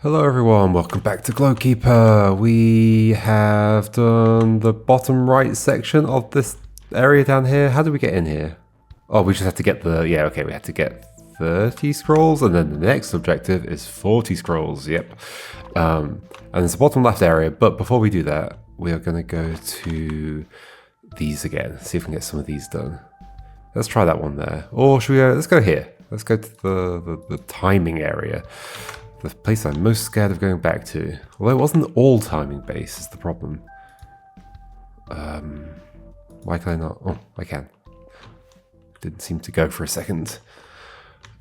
Hello everyone, welcome back to Glowkeeper. We have done the bottom right section of this area down here. How do we get in here? Oh, we just have to get the, we have to get 30 scrolls, and then the next objective is 40 scrolls, yep. And it's the bottom left area, but before we do that, we are going to go to these again, see if we can get some of these done. Let's try that one there. Or should we go, let's go here. Let's go to the timing area. The place I'm most scared of going back to. Although it wasn't all timing based is the problem. Why can I not? Oh, I can. Didn't seem to go for a second.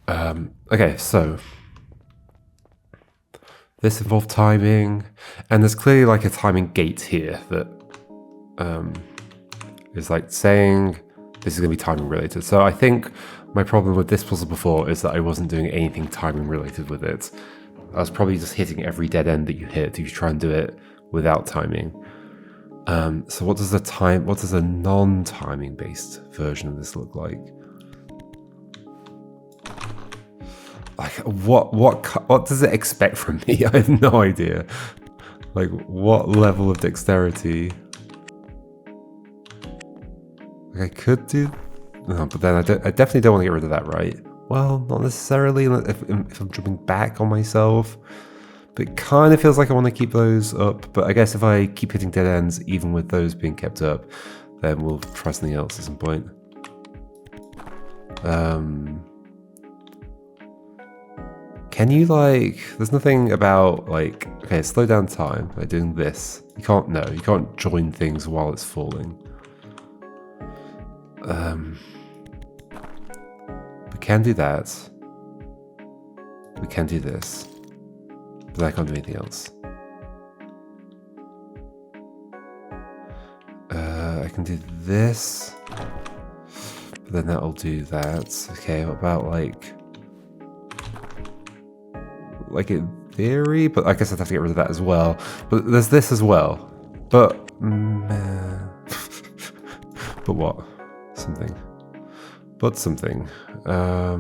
Okay, so this involved timing, and there's clearly like a timing gate here that is like saying this is going to be timing related. So I think my problem with this puzzle before is that I wasn't doing anything timing related with it. I was probably just hitting every dead end that you hit if you try and do it without timing. So what does a non-timing based version of this look like? Like what does it expect from me? I have no idea. Like what level of dexterity? Like I could do, no, but then I definitely don't want to get rid of that, right? Well, not necessarily if I'm jumping back on myself, but it kind of feels like I want to keep those up. But I guess if I keep hitting dead ends, even with those being kept up, then we'll try something else at some point. Can you there's nothing about like, okay, slow down time by doing this. You can't join things while it's falling. We can do that. We can do this. But I can't do anything else. I can do this. But then that'll do that. Okay, what about like in theory? But I guess I'd have to get rid of that as well. But there's this as well. But but what? Something. But something. I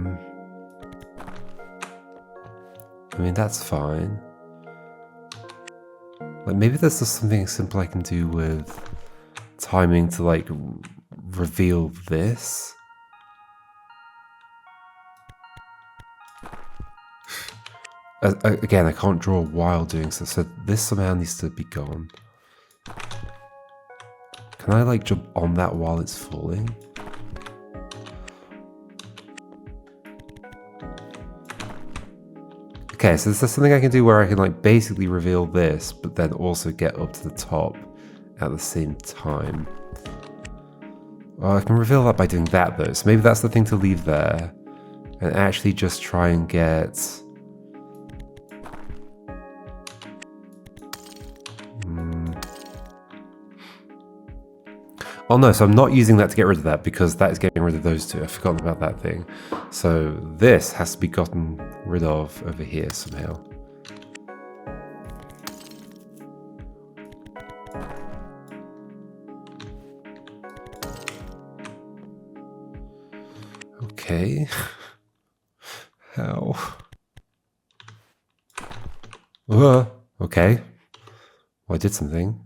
mean, that's fine. Like, maybe there's just something simple I can do with timing to, like, reveal this. Again, I can't draw while doing so this somehow needs to be gone. Can I, like, jump on that while it's falling? Okay, so is there something I can do where I can like basically reveal this, but then also get up to the top at the same time? Well, I can reveal that by doing that though, so maybe that's the thing to leave there. And actually just try and get... Oh no, so I'm not using that to get rid of that because that is getting rid of those two. I've forgotten about that thing. So this has to be gotten rid of over here somehow. Okay. How? Okay. Well, I did something.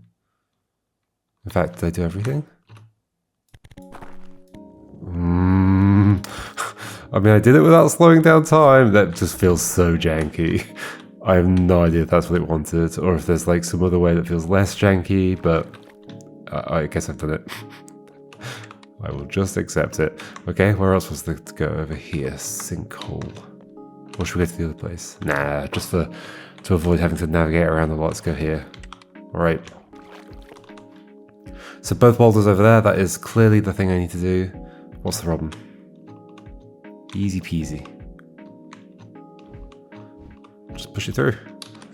In fact, did I do everything? I mean, I did it without slowing down time. That just feels so janky. I have no idea if that's what it wanted, or if there's like some other way that feels less janky, but I guess I've done it. I will just accept it. Okay, where else was there to go? Over here, sinkhole. Or should we go to the other place? Nah, just to avoid having to navigate around a lot, let's go here. Alright. So both boulders over there, that is clearly the thing I need to do. What's the problem? Easy peasy. Just push it through.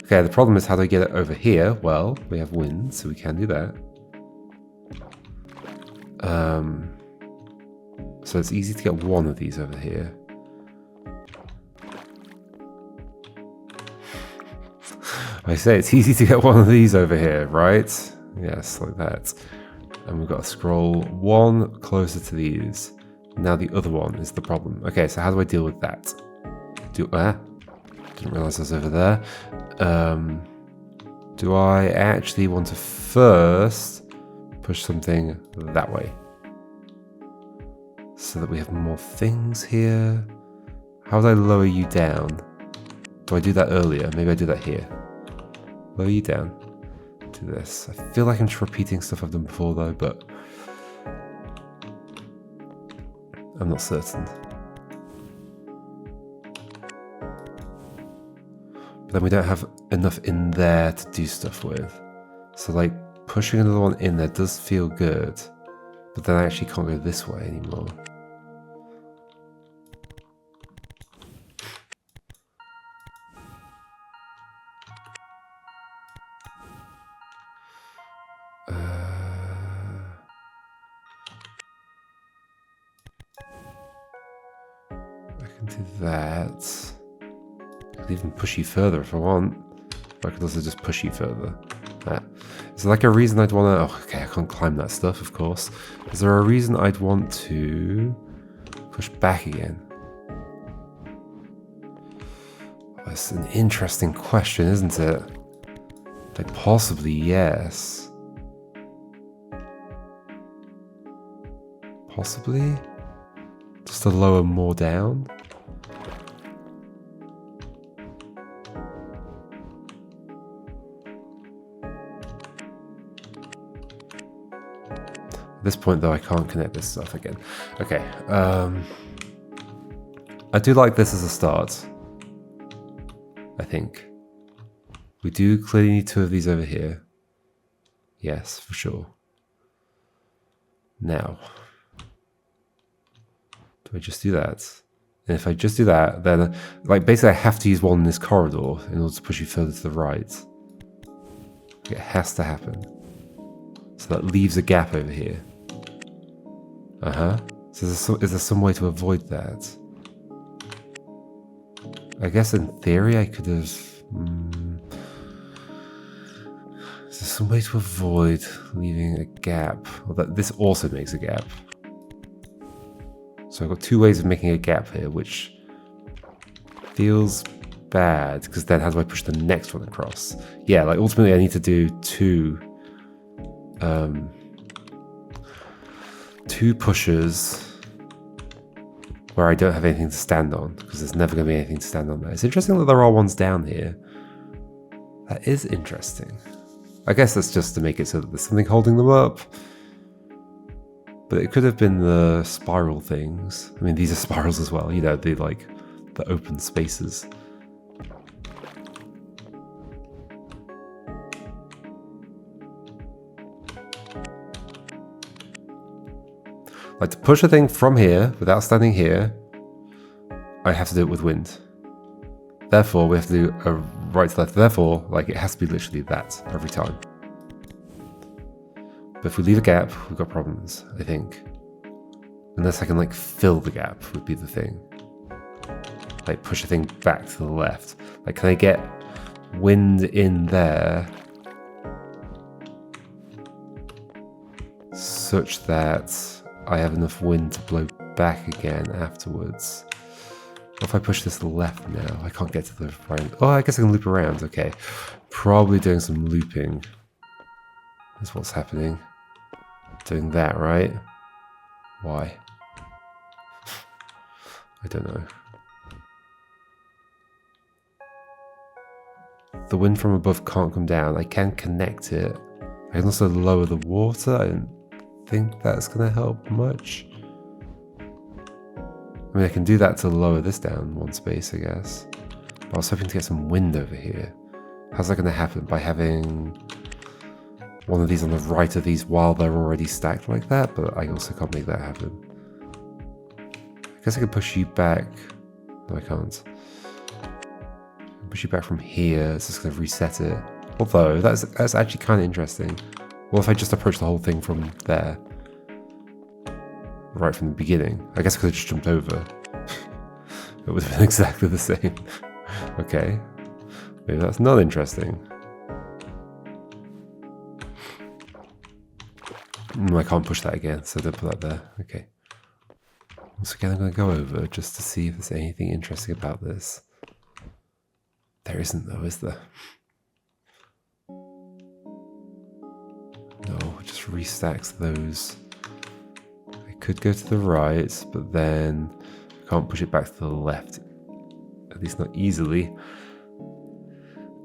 Okay, the problem is how do I get it over here? Well, we have wind, so we can do that. So it's easy to get one of these over here. I say it's easy to get one of these over here, right? Yes, like that. And we've got to scroll one closer to these. Now the other one is the problem. Okay, so how do I deal with that? Didn't realize I was over there. Do I actually want to first push something that way? So that we have more things here. How would I lower you down? Do I do that earlier? Maybe I do that here. Lower you down. Do this. I feel like I'm just repeating stuff I've done before though, but I'm not certain. But then we don't have enough in there to do stuff with. So like pushing another one in there does feel good, but then I actually can't go this way anymore. I can do that. I could even push you further if I want. But I could also just push you further. Is there like a reason I'd want to... Oh, okay, I can't climb that stuff, of course. Is there a reason I'd want to push back again? That's an interesting question, isn't it? Like, possibly yes. Possibly? Just to lower more down? At this point though, I can't connect this stuff again. Okay, I do like this as a start. I think. We do clearly need two of these over here. Yes, for sure. Now, do I just do that? And if I just do that, then like basically I have to use one in this corridor in order to push you further to the right. It has to happen. So that leaves a gap over here. So is there some way to avoid that? I guess in theory I could have... Is there some way to avoid leaving a gap? Well, this also makes a gap. So I've got two ways of making a gap here, which feels bad, because then how do I push the next one across? Yeah, like ultimately I need to do two pushes where I don't have anything to stand on, because there's never going to be anything to stand on there. It's interesting that there are ones down here. That is interesting. I guess that's just to make it so that there's something holding them up. But it could have been the spiral things. I mean, these are spirals as well, you know, the open spaces. Like to push a thing from here without standing here, I have to do it with wind. Therefore, we have to do a right to left. Therefore, like it has to be literally that every time. But if we leave a gap, we've got problems, I think. Unless I can like fill the gap would be the thing. Like push a thing back to the left. Like can I get wind in there such that I have enough wind to blow back again afterwards? What if I push this left now? I can't get to the right. Oh, I guess I can loop around. Okay. Probably doing some looping. That's what's happening. Doing that, right? Why? I don't know. The wind from above can't come down. I can connect it. I can also lower the water. I don't think that's going to help much. I mean, I can do that to lower this down one space, I guess. But I was hoping to get some wind over here. How's that going to happen? By having one of these on the right of these while they're already stacked like that? But I also can't make that happen. I guess I could push you back. No, I can't. Push you back from here. It's just going to reset it. Although, that's actually kind of interesting. What if I just approach the whole thing from there? Right from the beginning. I guess I could have just jumped over. It would have been exactly the same. Okay. Maybe that's not interesting. I can't push that again, so don't put that there. Okay. Once again, I'm going to go over just to see if there's anything interesting about this. There isn't though, is there? No, it just restacks those. I could go to the right, but then I can't push it back to the left. At least not easily.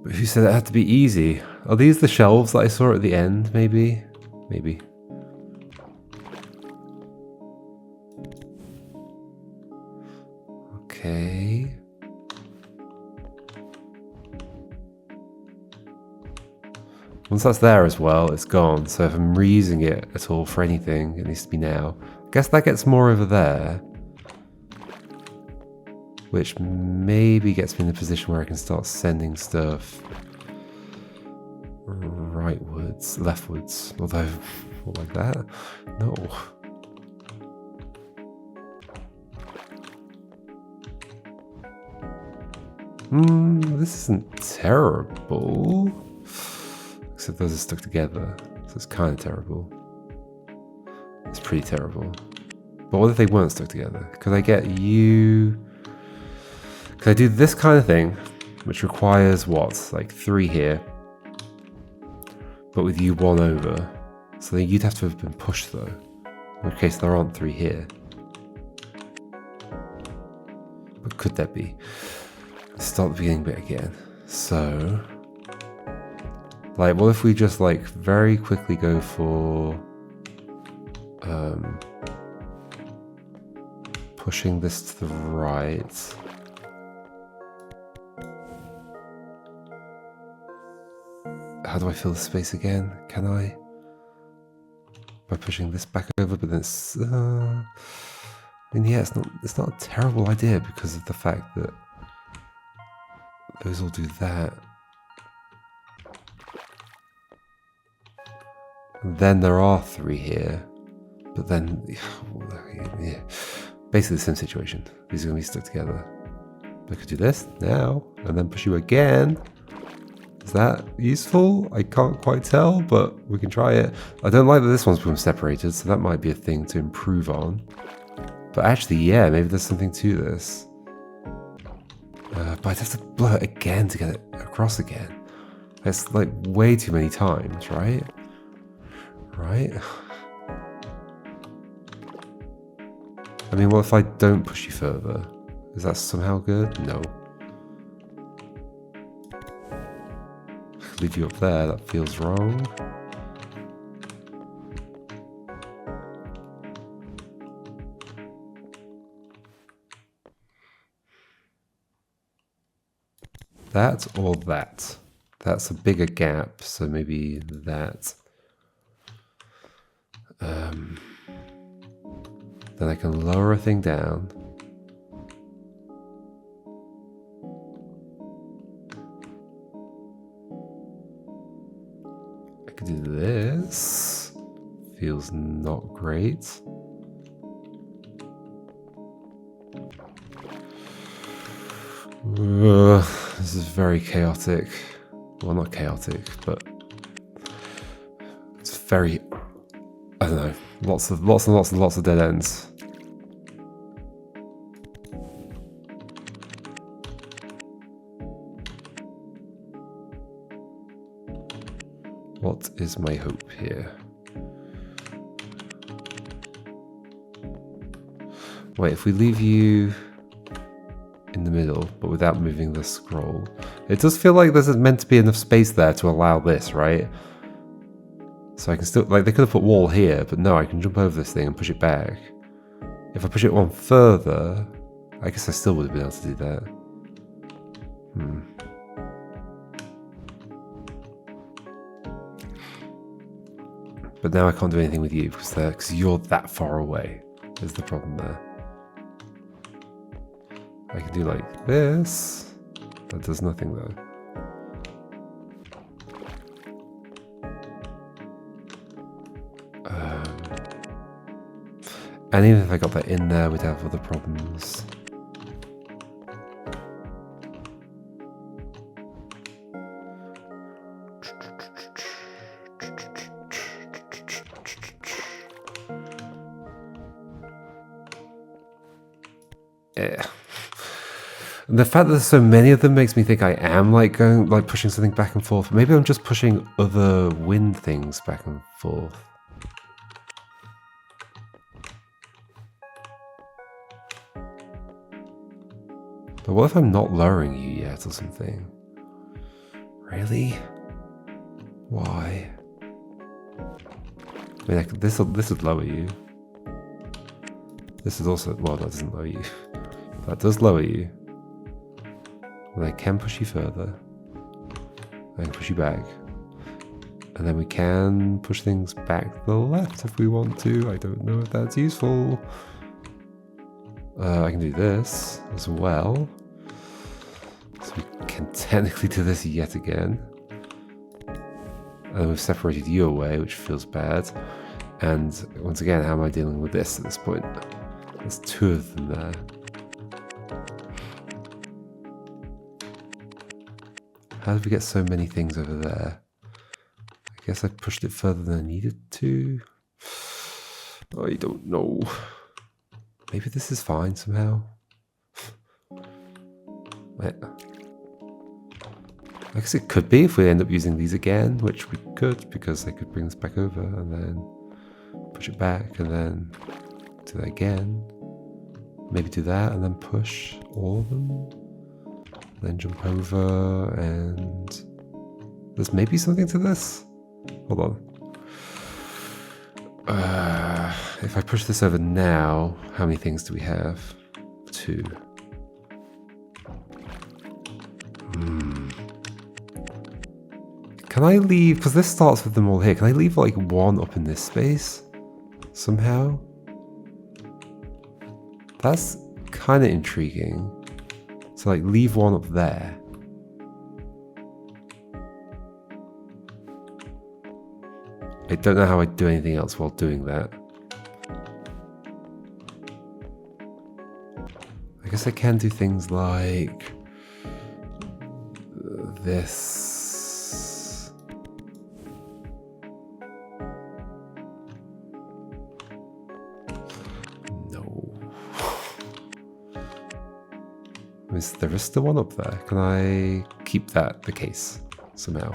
But who said it had to be easy? Are these the shelves that I saw at the end, maybe? Maybe. Okay. Once that's there as well, it's gone. So if I'm reusing it at all for anything, it needs to be now. I guess that gets more over there. Which maybe gets me in a position where I can start sending stuff rightwards, leftwards. Although, not like that. No. This isn't terrible. Except those are stuck together. So it's kind of terrible. It's pretty terrible. But what if they weren't stuck together? Could I get you... Could I do this kind of thing, which requires what? Like 3 here. But with you 1 over. So then you'd have to have been pushed though. In which case there aren't 3 here. But could there be? Let's start the beginning bit again. So... Like, what if we just like very quickly go for... pushing this to the right. How do I fill the space again? Can I? By pushing this back over, but then it's... I mean, yeah, it's not a terrible idea because of the fact that those all do that. And then there are 3 here, but then... Yeah, basically the same situation. These are going to be stuck together. I could do this now, and then push you again. Is that useful? I can't quite tell, but we can try it. I don't like that this one's become separated, so that might be a thing to improve on. But actually, yeah, maybe there's something to this. But I'd have to blow it again to get it across again. It's like way too many times, right? Right? I mean, what if I don't push you further? Is that somehow good? No. Leave you up there, that feels wrong. That or that? That's a bigger gap, so maybe that. Then I can lower a thing down. I could do this. Feels not great. This is very chaotic. Well, not chaotic, but it's very, I don't know, lots and lots of dead ends. What is my hope here? Wait, if we leave you in the middle, but without moving the scroll, it does feel like there's meant to be enough space there to allow this, right? So I can still, like, they could have put wall here, but no, I can jump over this thing and push it back. If I push it one further, I guess I still would have been able to do that. But now I can't do anything with you because you're that far away. Is the problem there? I can do like this. That does nothing though. And even if I got that in there, we'd have other problems. And the fact that there's so many of them makes me think I am like going, like pushing something back and forth. Maybe I'm just pushing other wind things back and forth. But what if I'm not lowering you yet or something? Really? Why? I mean, this would lower you. This is also, well, that doesn't lower you. That does lower you. And I can push you further. I can push you back. And then we can push things back to the left if we want to. I don't know if that's useful. I can do this as well. So we can technically do this yet again. And we've separated you away, which feels bad. And once again, how am I dealing with this at this point? There's two of them there. How did we get so many things over there? I guess I pushed it further than I needed to. I don't know. Maybe this is fine somehow. Wait. I guess it could be if we end up using these again, which we could, because they could bring this back over and then push it back and then do that again. Maybe do that and then push all of them. Then jump over and there's maybe something to this. Hold on. If I push this over now, how many things do we have? 2. Can I leave, because this starts with them all here, can I leave like 1 up in this space? Somehow? That's kind of intriguing. So like leave 1 up there. I don't know how I'd do anything else while doing that. I guess I can do things like this. There is still 1 up there. Can I keep that the case somehow?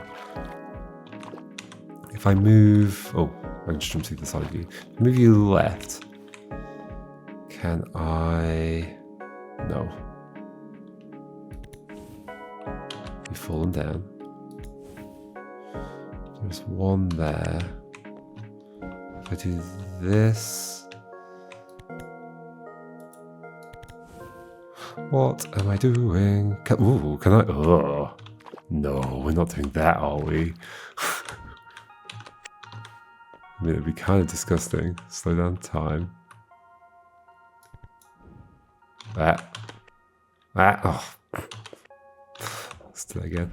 If I move... Oh, I can just jump to the side of you. Move you left. Can I... No. You've fallen down. There's 1 there. If I do this... What am I doing? Can I? Oh, no, we're not doing that, are we? I mean, it'd be kind of disgusting. Slow down time. That. Oh. Let's do that again.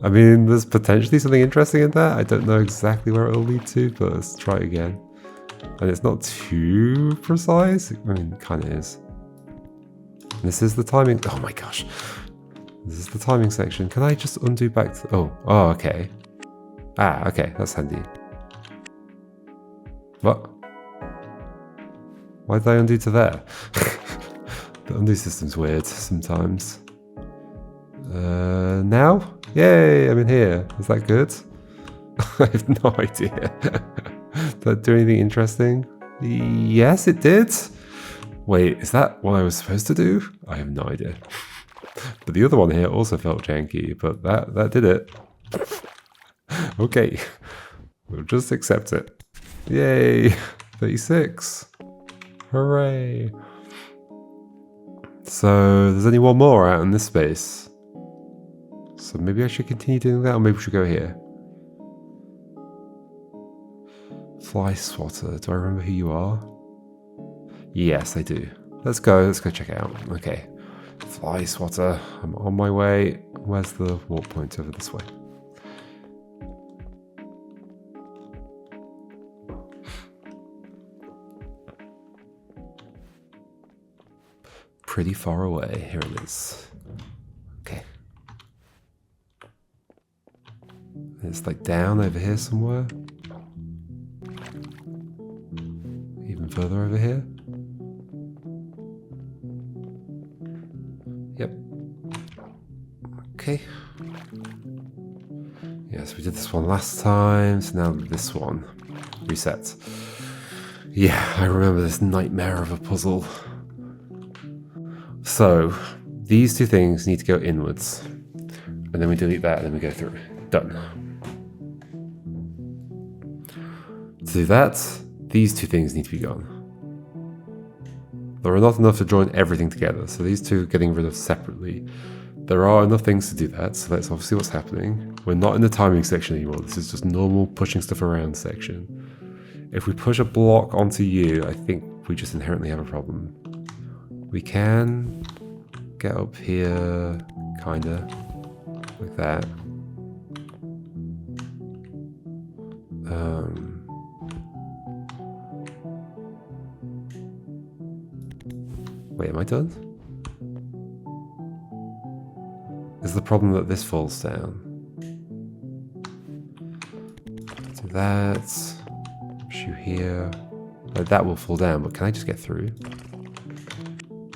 I mean, there's potentially something interesting in that. I don't know exactly where it'll lead to, but let's try it again. And it's not too precise. I mean, it kind of is. And this is the timing. Oh my gosh. This is the timing section. Can I just undo back to... Oh, okay. Ah, okay. That's handy. What? Why did I undo to there? The undo system's weird sometimes. Now? Yay, I'm in here. Is that good? I have no idea. Did that do anything interesting? Yes, it did. Wait, is that what I was supposed to do? I have no idea. But the other one here also felt janky, but that did it. Okay, we'll just accept it. Yay, 36. Hooray. So there's only 1 more out in this space. So maybe I should continue doing that, or maybe we should go here. Fly swatter. Do I remember who you are? Yes, I do. Let's go check it out. Okay. Fly swatter. I'm on my way. Where's the warp point? Over this way. Pretty far away. Here it is. Okay. It's like down over here somewhere. Even further over here. Yep. Okay. Yes, we did this one last time, so now this one. Reset. Yeah, I remember this nightmare of a puzzle. So, these two things need to go inwards. And then we delete that, and then we go through. Done. To do that, these two things need to be gone. There are not enough to join everything together, so these two are getting rid of separately. There are enough things to do that, so that's obviously what's happening. We're not in the timing section anymore, this is just normal pushing stuff around section. If we push a block onto you, I think we just inherently have a problem. We can get up here, kinda, like that. Wait, am I done? Is the problem that this falls down? Do that. Shoot here. Like that will fall down, but can I just get through?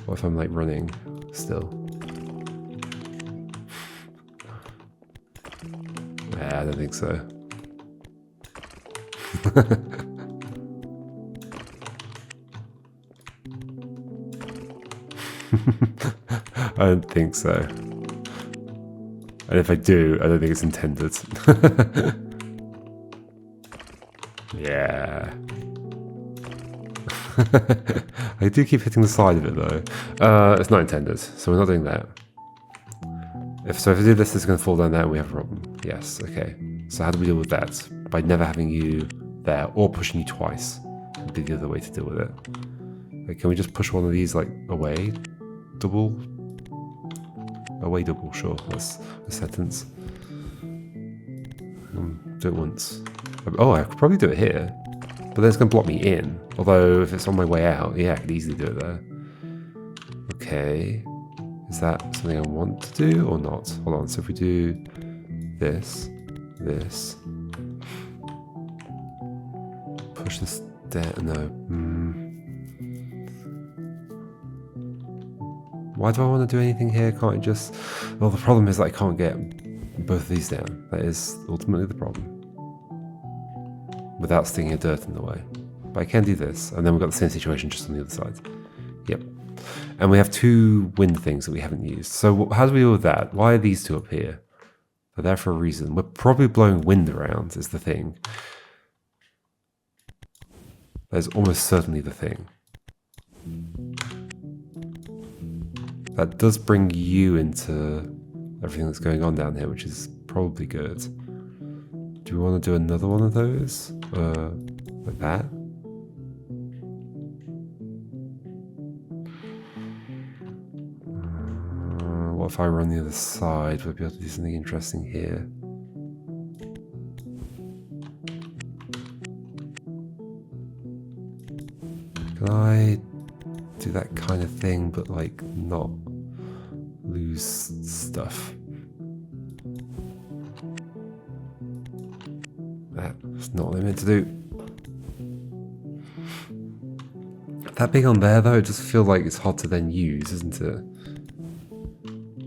What if I'm like running still? Nah, I don't think so. I don't think so. And if I do, I don't think it's intended. Yeah. I do keep hitting the side of it though. It's not intended, so we're not doing that. If I do this, it's going to fall down there and we have a problem. Yes, okay. So how do we deal with that? By never having you there or pushing you twice. Would be the other way to deal with it. Like, can we just push one of these like away? Double? Away double, sure. That's a sentence. Do it once. Oh, I could probably do it here. But then it's going to block me in. Although, if it's on my way out, yeah, I could easily do it there. Okay. Is that something I want to do or not? Hold on, so if we do this, this. Push this down, no. Why do I want to do anything here? Can't I just... Well, the problem is that I can't get both of these down. That is ultimately the problem. Without sticking a dirt in the way. But I can do this, and then we've got the same situation just on the other side. Yep. And we have two wind things that we haven't used. So how do we deal with that? Why are these two up here? They're there for a reason. We're probably blowing wind around is the thing. That is almost certainly the thing. That does bring you into everything that's going on down here, which is probably good. Do we want to do another one of those? Like that? What if I run the other side? We'll be able to do something interesting here. Can I do that kind of thing, but like not lose stuff? That's not what I meant to do. That big on there though, it just feels like it's hard to then use, isn't it?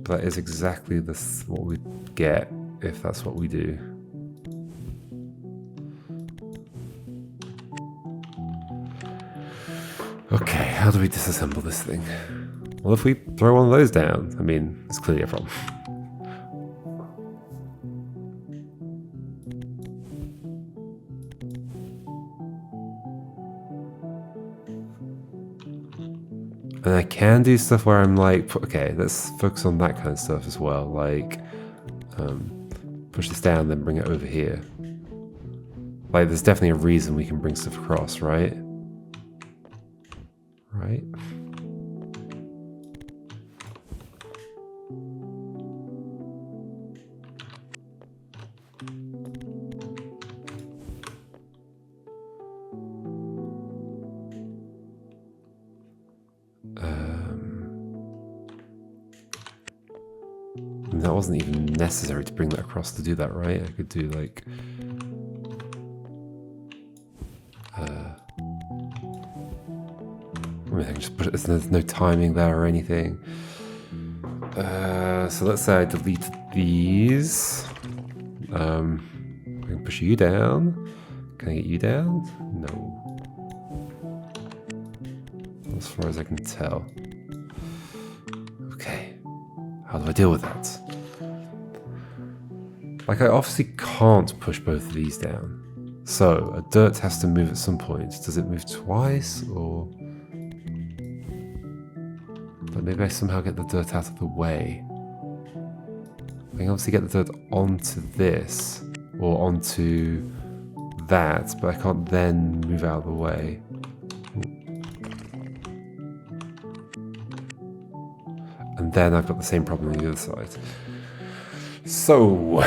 But that is exactly what we get if that's what we do. Okay, how do we disassemble this thing? Well, if we throw one of those down, I mean, it's clearly a problem. And I can do stuff where I'm like, okay, let's focus on that kind of stuff as well. Like, push this down, then bring it over here. Like, there's definitely a reason we can bring stuff across, right? Right? that wasn't even necessary to bring that across to do that, right? I could do like... I mean, I can just put it, there's no timing there or anything. So let's say I deleted these. I can push you down. Can I get you down? No. As far as I can tell. Okay. How do I deal with that? Like, I obviously can't push both of these down. So, a dirt has to move at some point. Does it move twice, or... But maybe I somehow get the dirt out of the way. I can obviously get the dirt onto this, or onto that, but I can't then move out of the way. And then I've got the same problem on the other side. So,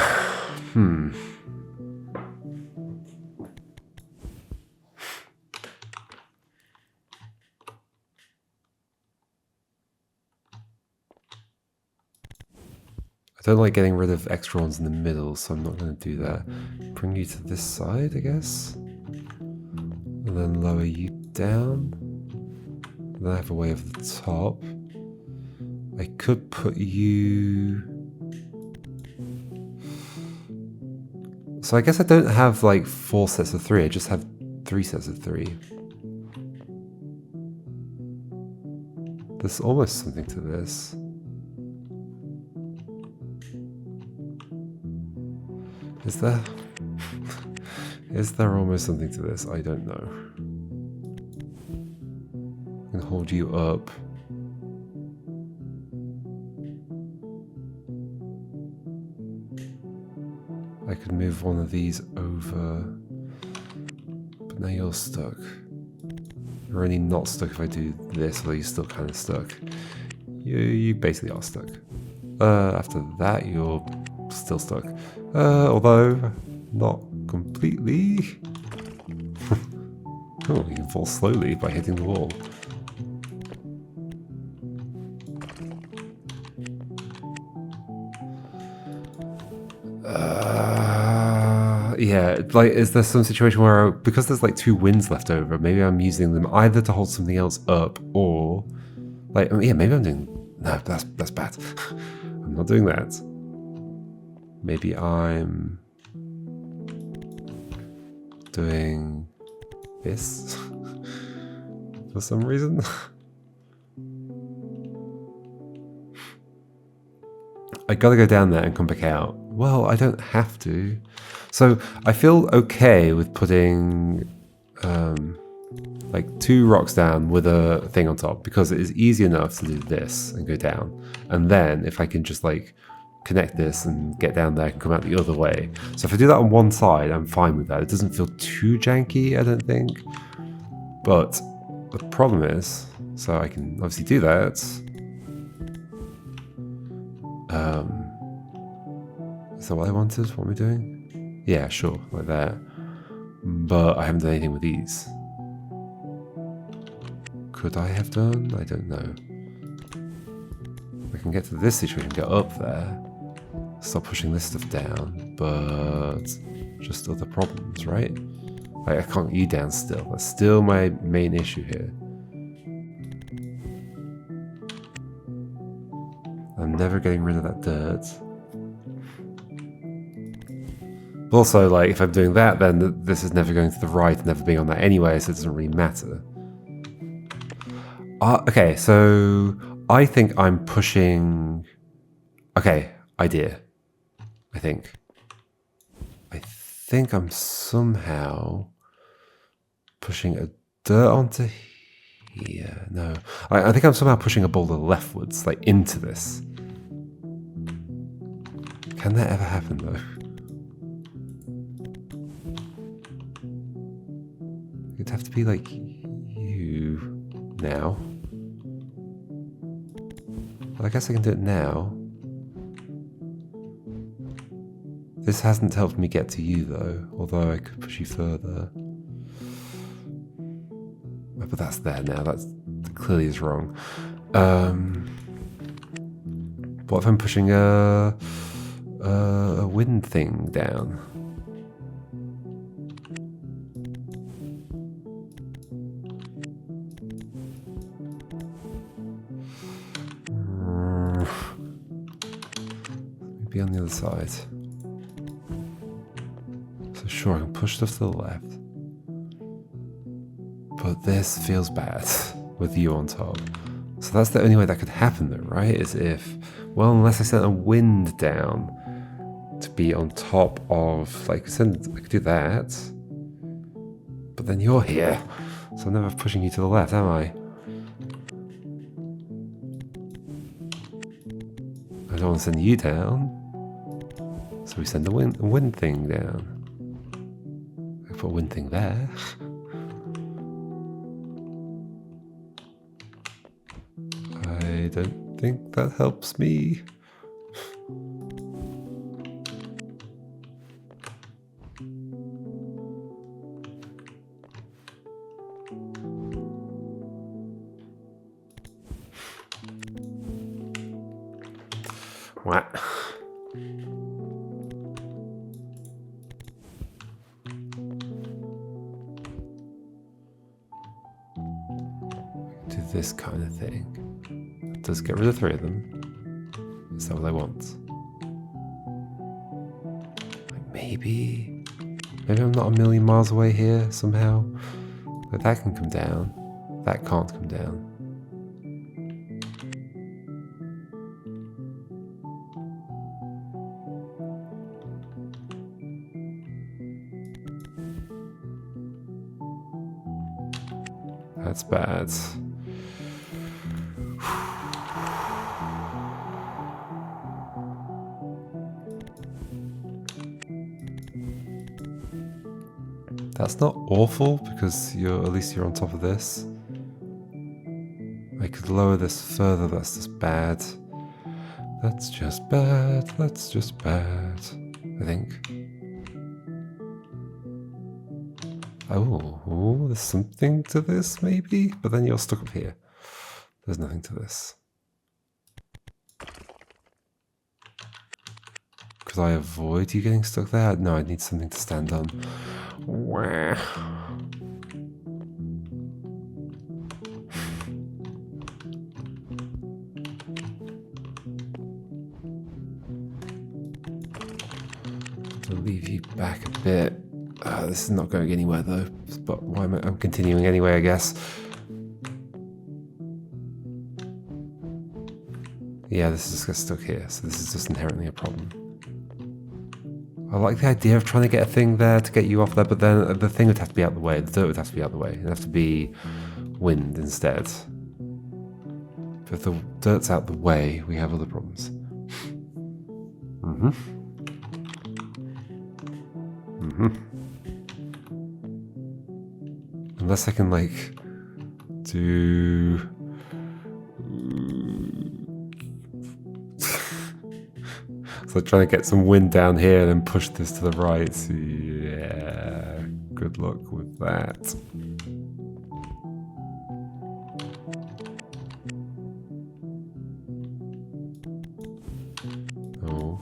I don't like getting rid of extra ones in the middle, so I'm not going to do that. Bring you to this side, I guess. And then lower you down. And then I have a way of the top. I could put you... So I guess I don't have like 4 sets of 3, I just have 3 sets of 3. There's almost something to this. Is there? Is there almost something to this? I don't know. I can hold you up. I could move one of these over. But now you're stuck. You're only not stuck if I do this, although you're still kind of stuck. You basically are stuck. After that, you're still stuck. Although, not completely. Oh, you can fall slowly by hitting the wall. Yeah, like, is there some situation where, because there's like 2 winds left over, maybe I'm using them either to hold something else up, or, like, yeah, maybe I'm doing, no, that's bad. I'm not doing that. Maybe I'm doing this for some reason. I gotta go down there and come back out. Well, I don't have to. So I feel okay with putting like 2 rocks down with a thing on top, because it is easy enough to do this and go down. And then if I can just like connect this and get down there and come out the other way. So if I do that on one side, I'm fine with that. It doesn't feel too janky, I don't think. But the problem is, so I can obviously do that. Is that what I wanted? What am I doing? Yeah, sure, like that. But I haven't done anything with these. Could I have done? I don't know. I can get to this situation, get up there, stop pushing this stuff down, but just other problems, right? Like, I can't get you down still. That's still my main issue here. I'm never getting rid of that dirt. But also, like, if I'm doing that, then this is never going to the right, never being on that anyway, so it doesn't really matter. Okay, so I think I'm pushing... Okay, idea. I think I'm somehow pushing a dirt onto here. No, I think I'm somehow pushing a boulder leftwards, like into this. Can that ever happen though? It'd have to be like you now. Well, I guess I can do it now. This hasn't helped me get to you though, although I could push you further. But that's there now, that clearly is wrong. What if I'm pushing a wind thing down? Maybe on the other side. So sure, I can push stuff to the left. But this feels bad with you on top. So that's the only way that could happen though, right? Is if, well, unless I sent a wind down to be on top of, like, I could do that. But then you're here. So I'm never pushing you to the left, am I? I don't want to send you down. So we send a wind thing down. I put a wind thing there. I don't think that helps me. What? Do this kind of thing. Does get rid of 3 of them. Is that what I want? Maybe I'm not a million miles away here somehow. But that can come down. That can't come down. That's bad. That's not awful because at least you're on top of this. I could lower this further, that's just bad. That's just bad, that's just bad, I think. Oh, there's something to this maybe? But then you're stuck up here. There's nothing to this. Could I avoid you getting stuck there? No, I need something to stand on. Wah. I'll leave you back a bit. This is not going anywhere though, but why am I'm continuing anyway, I guess. Yeah, this just gets stuck here, so this is just inherently a problem. I like the idea of trying to get a thing there to get you off there, but then the thing would have to be out of the way, the dirt would have to be out of the way. It'd have to be wind instead. But if the dirt's out of the way, we have other problems. Unless I can, like, do... So trying to get some wind down here and then push this to the right. So yeah, good luck with that. Oh.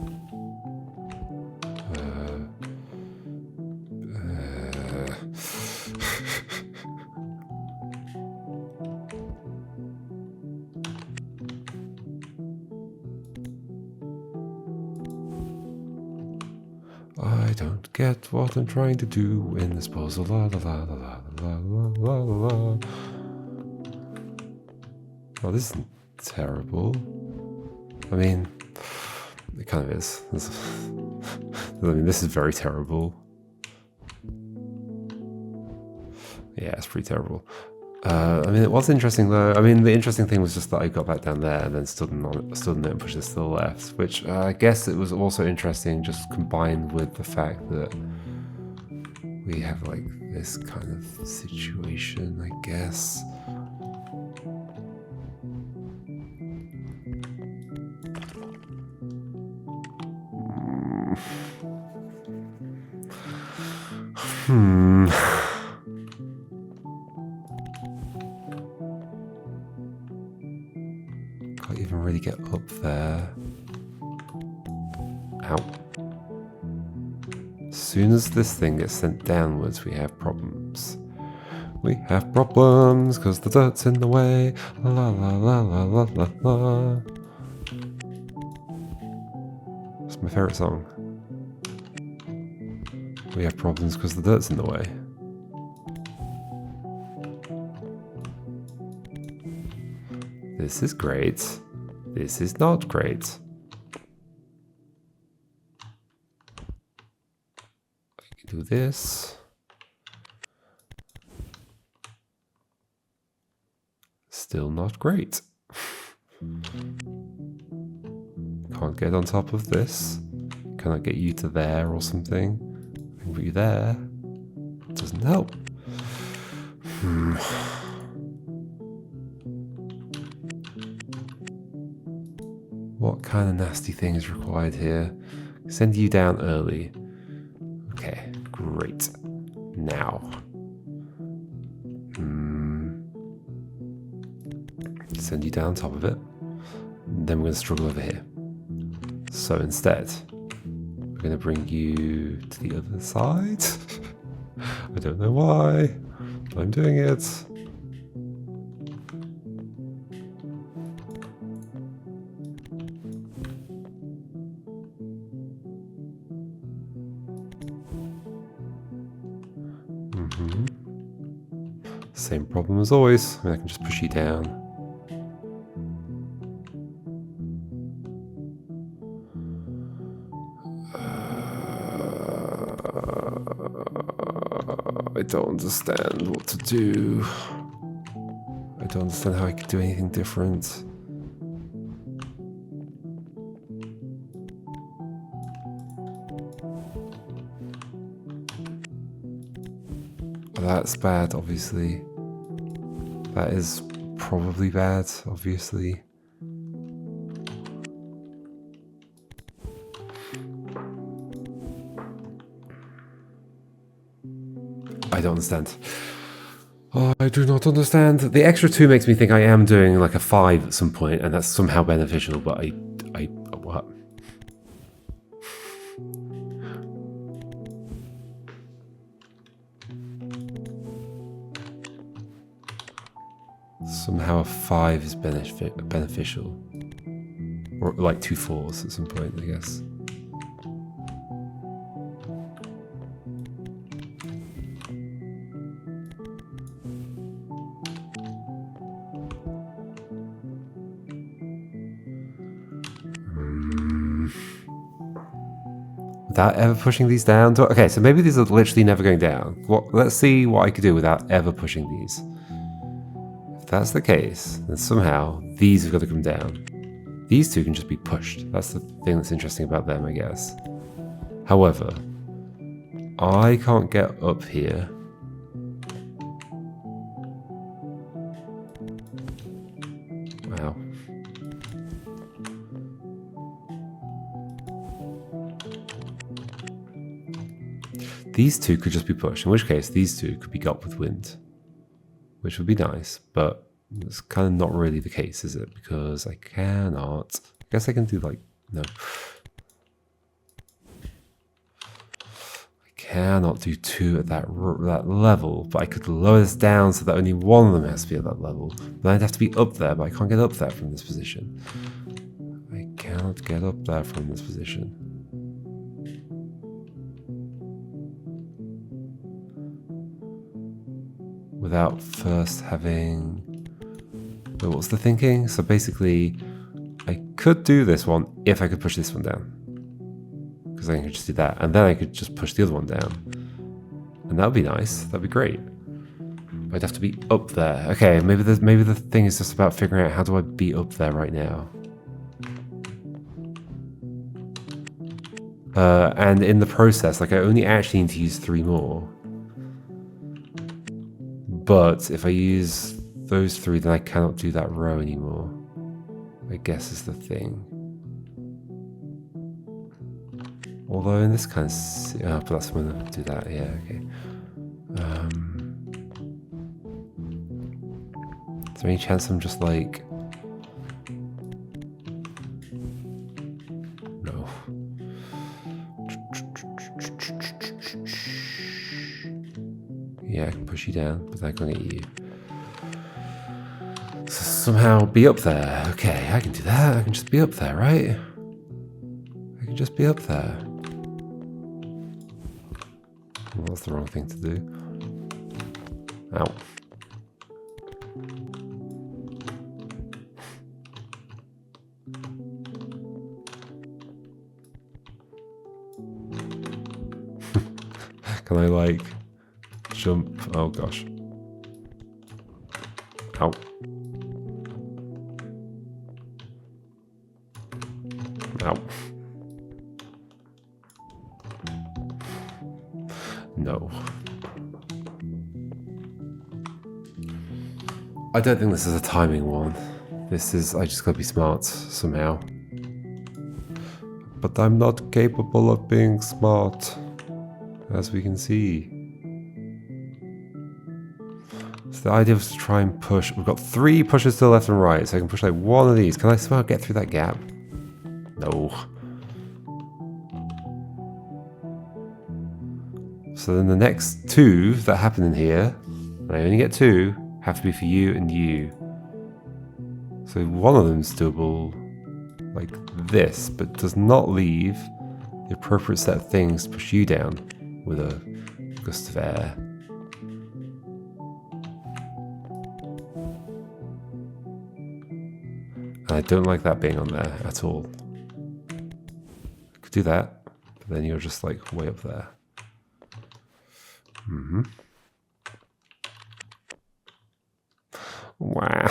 I don't get what I'm trying to do in this puzzle. La la la la la la la la la. Oh, this isn't terrible. I mean, it kind of is. I mean, this is very terrible. Yeah, it's pretty terrible. I mean, it was interesting though. I mean, the interesting thing was just that I got back down there and then stood in it and pushed this to the left, which I guess it was also interesting just combined with the fact that we have like this kind of situation, I guess. Can't even really get up there. Ow. As soon as this thing gets sent downwards, we have problems. We have problems because the dirt's in the way. La la la la la la la. It's my favorite song. We have problems because the dirt's in the way. This is great. This is not great. I can do this. Still not great. Can't get on top of this. Can I get you to there or something? I can put you there. Doesn't help. What kind of nasty thing is required here? Send you down early. Okay, great. Now. Send you down on top of it. Then we're going to struggle over here. So instead, we're going to bring you to the other side. I don't know why. I'm doing it. Same problem as always. I can just push you down. I don't understand what to do. I don't understand how I could do anything different. That's bad, obviously. That is probably bad, obviously. I don't understand. Oh, I do not understand. The extra 2 makes me think I am doing like a 5 at some point, and that's somehow beneficial, but what? Somehow a 5 is beneficial. Or like 2 4s at some point, I guess. Without ever pushing these down? Okay, so maybe these are literally never going down. Let's see what I could do without ever pushing these. If that's the case, then somehow these have got to come down. These 2 can just be pushed. That's the thing that's interesting about them, I guess. However, I can't get up here. Wow. These 2 could just be pushed, in which case these 2 could be got with wind. Which would be nice, but it's kind of not really the case, is it? Because I cannot... I guess I can do like... No. I cannot do 2 at that level, but I could lower this down so that only one of them has to be at that level. Then I'd have to be up there, but I can't get up there from this position. I cannot get up there from this position. Without first having... Wait, what's the thinking? So basically, I could do this one if I could push this one down. Because I could just do that. And then I could just push the other one down. And that would be nice. That would be great. But I'd have to be up there. Okay, maybe the thing is just about figuring out how do I be up there right now. And in the process, like I only actually need to use 3 more. But if I use those 3, then I cannot do that row anymore. I guess is the thing. Although in this kind of... but that's when I do that, yeah, okay. Is there any chance I'm just like... push you down, but they're going to get you. So somehow be up there. Okay, I can do that. I can just be up there, right? I can just be up there. Well, that's the wrong thing to do. Ow. Can I, like, jump? Oh, gosh. Ow. Ow. No. I don't think this is a timing one. This is, I just gotta be smart somehow. But I'm not capable of being smart, as we can see. So the idea was to try and push. We've got 3 pushes to the left and right, so I can push like one of these. Can I somehow get through that gap? No. So then the next 2 that happen in here, and I only get 2, have to be for you and you. So one of them's doable like this, but does not leave the appropriate set of things to push you down with a gust of air. And I don't like that being on there at all. I could do that, but then you're just like way up there. Mm-hmm. Wow.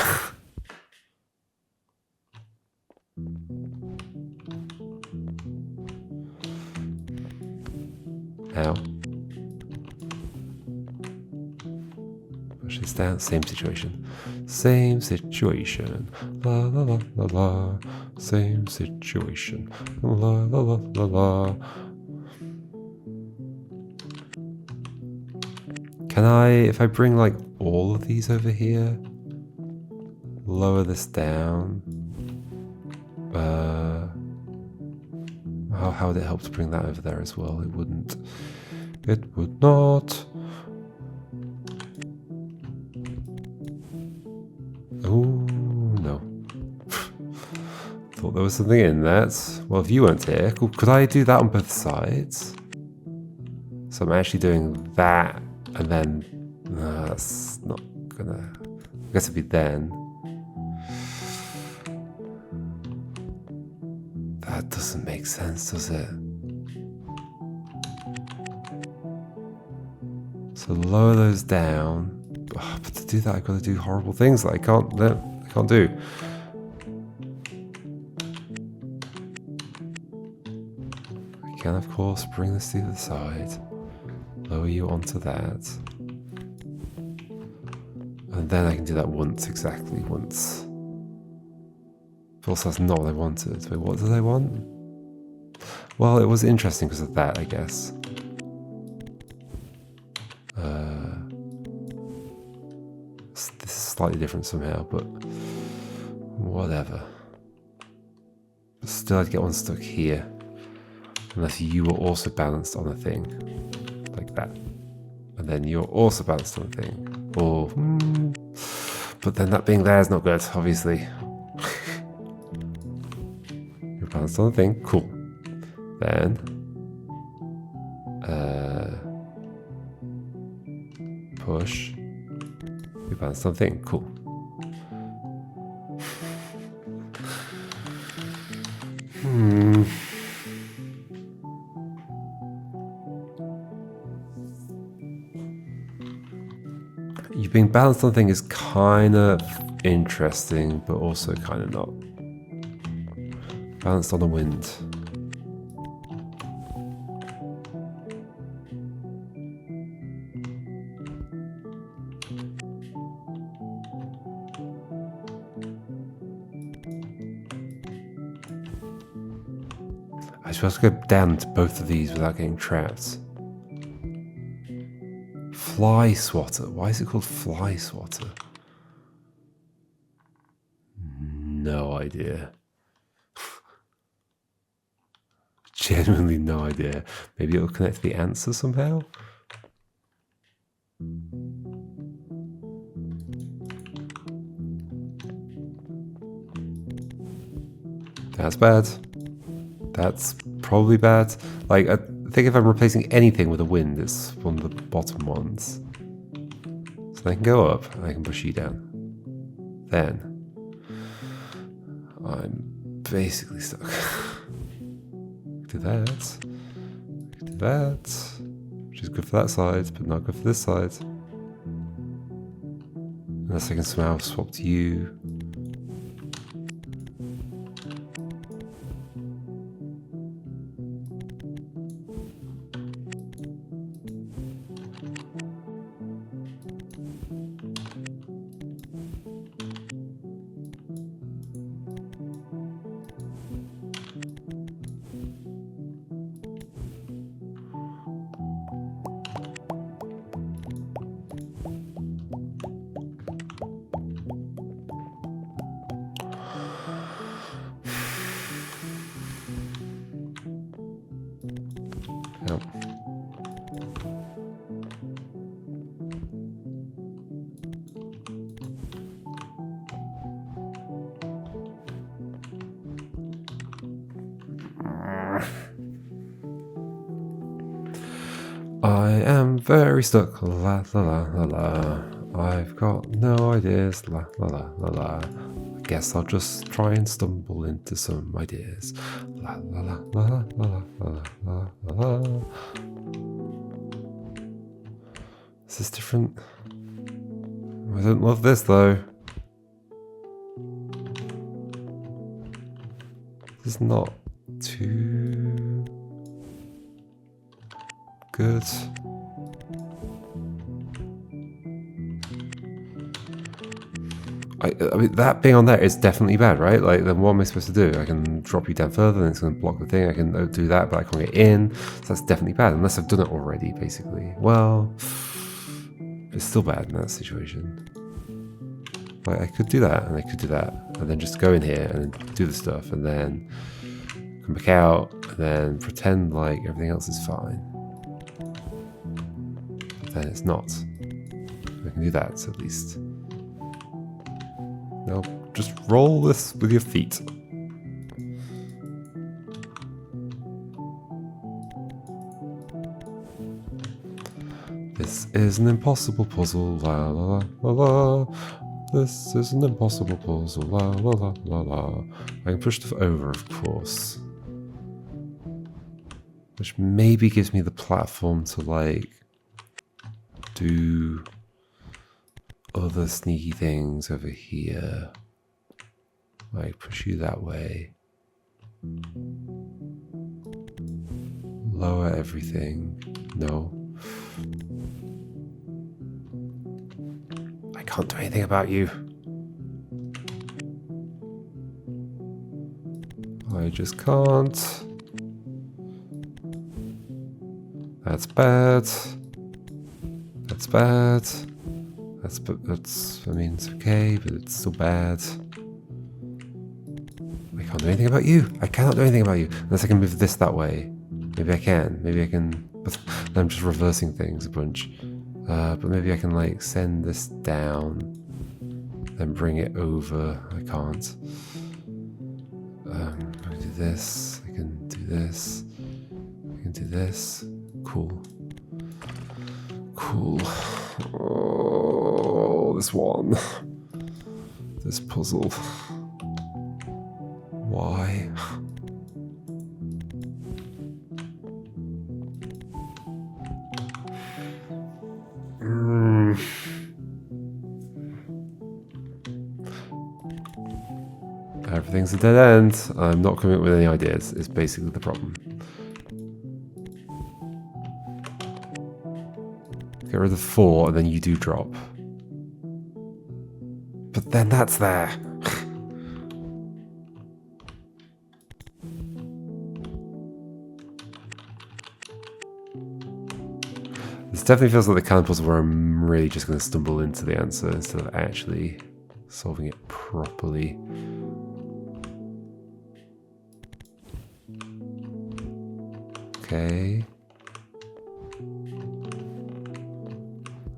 Ow. Push this down. Same situation. Same situation. La la la la la. Same situation. La la la la la. Can I, if I bring like all of these over here, lower this down? How would it help to bring that over there as well? It wouldn't. It would not. Oh, no. Thought there was something in that. Well, if you weren't here, could I do that on both sides? So I'm actually doing that, and then that's not gonna. I guess it'd be then. That doesn't make sense, does it? So lower those down. Oh, but to do that, I've got to do horrible things that I can't do. I can, of course, bring this to the side. Lower you onto that. And then I can do that once, exactly once. But also that's not what I wanted. Wait, what did I want? Well, it was interesting because of that, I guess. This is slightly different somehow, but whatever. But still I'd get one stuck here. Unless you were also balanced on a thing. Like that. And then you're also balanced on a thing. Or, but then that being there is not good, obviously. You're balanced on a thing, cool. Then, push. You're balanced on a thing, cool. You being balanced on a thing is kind of interesting, but also kind of not. Balanced on the wind. I suppose I could go down to both of these without getting trapped. Fly swatter. Why is it called fly swatter? No idea. Genuinely no idea. Maybe it'll connect to the answer somehow? That's bad. That's probably bad. Like, I think if I'm replacing anything with a wind, it's one of the bottom ones. So they can go up, and I can push you down. Then, I'm basically stuck. Do that. Do that. Which is good for that side, but not good for this side. Unless I can somehow swap to you. Yep. I am very stuck, la la la la la. I've got no ideas, la la la la la. I guess I'll just try and stumble into some ideas. La la la la la la la la la. Is this different? I don't love this though. This is not too good. I mean, that being on there is definitely bad, right? Like, then what am I supposed to do? I can drop you down further, then it's going to block the thing. I can do that, but I can't get in. So that's definitely bad, unless I've done it already, basically. Well, it's still bad in that situation. Like, I could do that, and I could do that, and then just go in here and do the stuff, and then come back out, and then pretend like everything else is fine. But then it's not. I can do that, at least. Now, just roll this with your feet. This is an impossible puzzle, la la la la. This is an impossible puzzle, la la la la la. I can push stuff over, of course. Which maybe gives me the platform to, like, do other sneaky things over here. Like, push you that way. Lower everything. No. I can't do anything about you. I just can't. That's bad. That's bad. That's, I mean, it's okay, but it's still bad. I can't do anything about you. I cannot do anything about you. Unless I can move this that way. Maybe I can. Maybe I can. But I'm just reversing things a bunch. But maybe I can, like, send this down. Then bring it over. I can't. I can do this. I can do this. I can do this. Cool. Cool. Oh, this one. This puzzle. Why? Everything's a dead end. I'm not coming up with any ideas, is basically the problem. Get rid of 4 and then you do drop. But then that's there. This definitely feels like the kind of puzzle where I'm really just going to stumble into the answer instead of actually solving it properly. Okay.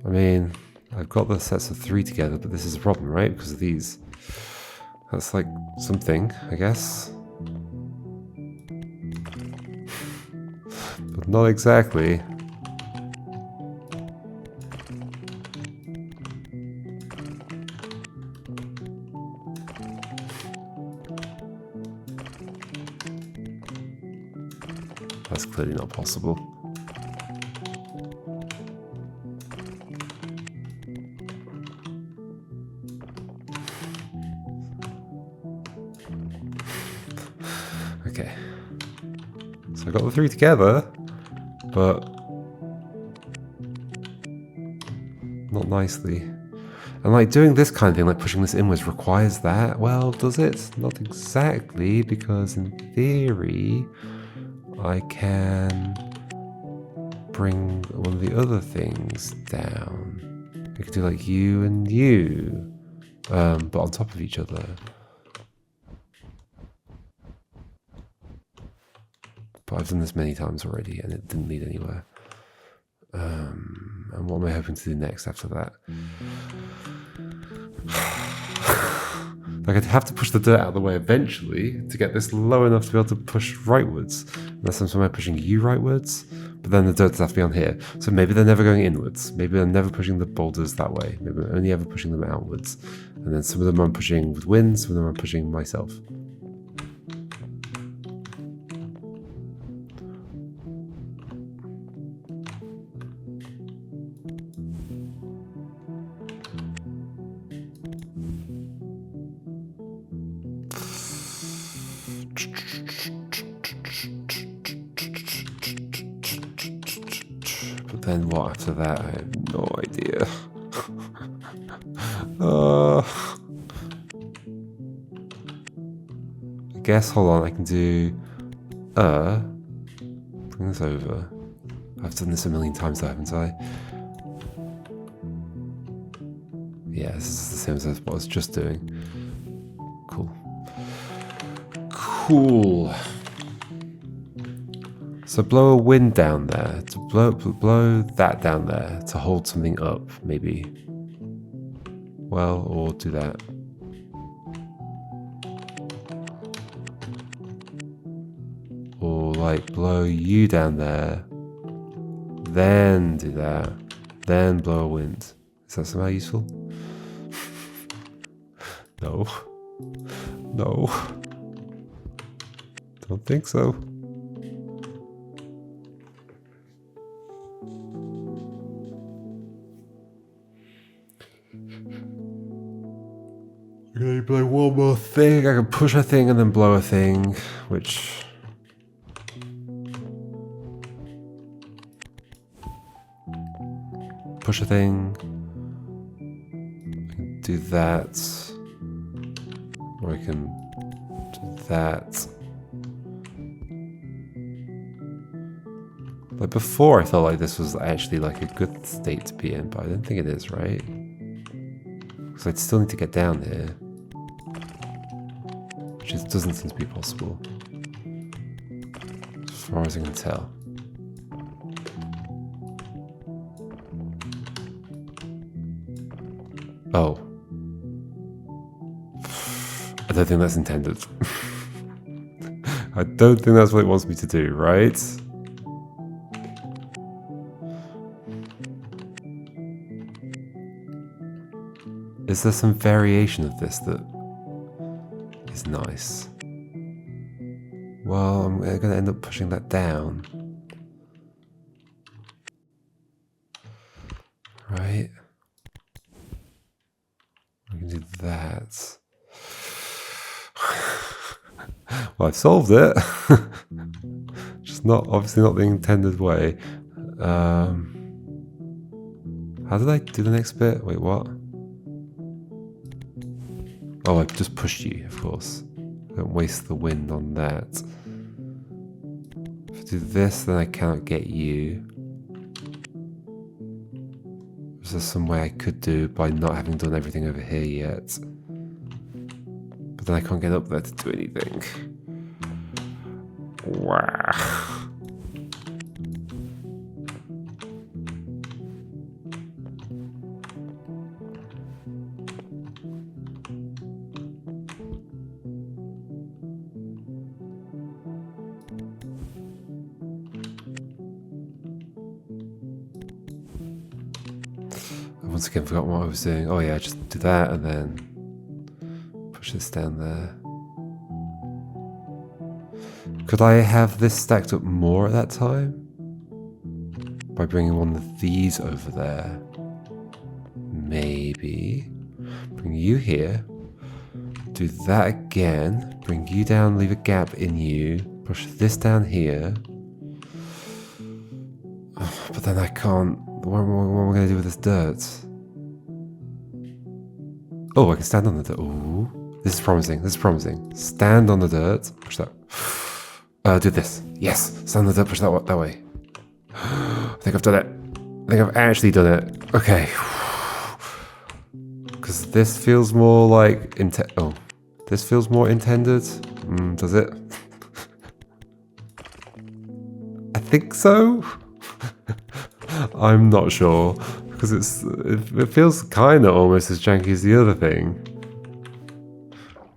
I mean, I've got the sets of 3 together, but this is a problem, right? Because of these. That's like something, I guess. not exactly. That's clearly not possible. Okay. So I got the three together, but not nicely. And like doing this kind of thing, like pushing this inwards requires that. Well, does it? Not exactly, because in theory, I can bring one of the other things down. I could do like you and you, but on top of each other. But I've done this many times already and it didn't lead anywhere. And what am I hoping to do next after that? Like I'd have to push the dirt out of the way eventually to get this low enough to be able to push rightwards. Unless I'm somehow pushing you rightwards, but then the dirt does have to be on here. So maybe they're never going inwards. Maybe I'm never pushing the boulders that way. Maybe I'm only ever pushing them outwards. And then some of them I'm pushing with wind, some of them I'm pushing myself. But then what after that? I have no idea. I guess, hold on, I can do, bring this over. I've done this a million times though, haven't I? Yeah, this is the same as what I was just doing. Cool. Cool. So blow a wind down there, to blow that down there, to hold something up, maybe. Well, or do that. Or like blow you down there, then do that, then blow a wind. Is that somehow useful? No. No. Don't think so. Okay, blow one more thing. I can push a thing and then blow a thing, which... Push a thing. I can do that. Or I can do that. Like before, I felt like this was actually like a good state to be in, but I don't think it is, right? Because I'd still need to get down here. Which doesn't seem to be possible. As far as I can tell. Oh. I don't think that's intended. I don't think that's what it wants me to do, right? Is there some variation of this that is nice? Well, I'm going to end up pushing that down. Right? I can do that. Well, I've solved it. Just not, obviously not the intended way. How did I do the next bit? Wait, what? Oh, I just pushed you, of course. Don't waste the wind on that. If I do this, then I cannot get you. Is there some way I could do by not having done everything over here yet? But then I can't get up there to do anything. Wow. once again forgot what I was doing. Oh yeah, just do that and then push this down there. Could I have this stacked up more at that time? By bringing one of these over there. Maybe. Bring you here. Do that again. Bring you down, leave a gap in you. Push this down here. But then I can't. What am I going to do with this dirt? Oh, I can stand on the dirt. Ooh. This is promising. This is promising. Stand on the dirt. Push that. Do this. Yes. Stand on the dirt. Push that way. I think I've done it. I think I've actually done it. Okay. Because this feels more like... this feels more intended. Does it? I think so. I'm not sure. Because it feels kind of almost as janky as the other thing.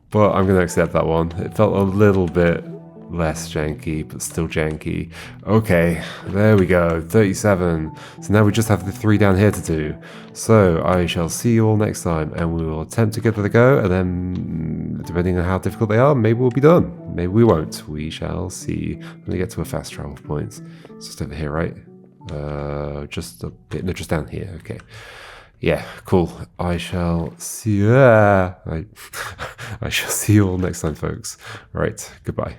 But I'm going to accept that one. It felt a little bit less janky, but still janky. Okay, there we go, 37. So now we just have the 3 down here to do. So I shall see you all next time, and we will attempt to give it a go, and then, depending on how difficult they are, maybe we'll be done. Maybe we won't. We shall see. Let me get to a fast travel point. It's just over here, right? Just a bit, no, just down here, okay. Yeah, cool. I shall see you. I shall see you all next time, folks. All right, goodbye.